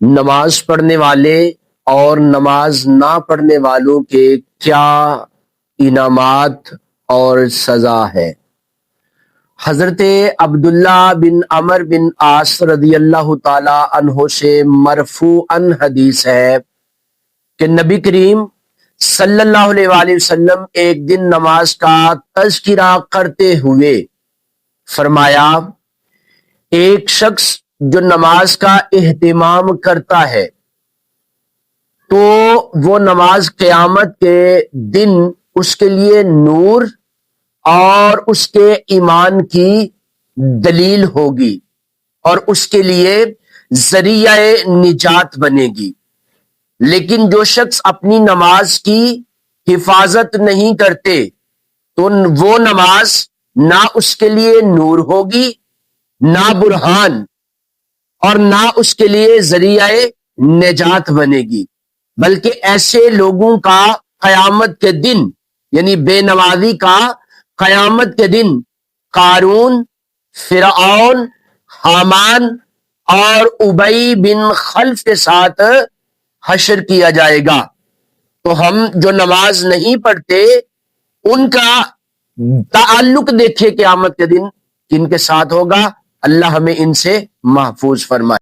نماز پڑھنے والے اور نماز نہ پڑھنے والوں کے کیا انعامات اور سزا ہے؟ حضرت عبداللہ بن عمر بن عاص رضی اللہ تعالی عنہ سے مرفوعاً حدیث ہے کہ نبی کریم صلی اللہ علیہ وآلہ وسلم ایک دن نماز کا تذکرہ کرتے ہوئے فرمایا، ایک شخص جو نماز کا اہتمام کرتا ہے تو وہ نماز قیامت کے دن اس کے لیے نور اور اس کے ایمان کی دلیل ہوگی اور اس کے لیے ذریعہ نجات بنے گی۔ لیکن جو شخص اپنی نماز کی حفاظت نہیں کرتے تو وہ نماز نہ اس کے لیے نور ہوگی، نہ برہان، اور نہ اس کے لیے ذریعہ نجات بنے گی، بلکہ ایسے لوگوں کا قیامت کے دن، یعنی بے نمازی کا قیامت کے دن قارون، فرعون، حامان اور ابی بن خلف کے ساتھ حشر کیا جائے گا۔ تو ہم جو نماز نہیں پڑھتے ان کا تعلق دیکھے قیامت کے دن کن کے ساتھ ہوگا۔ اللہ ہمیں ان سے محفوظ فرمائے۔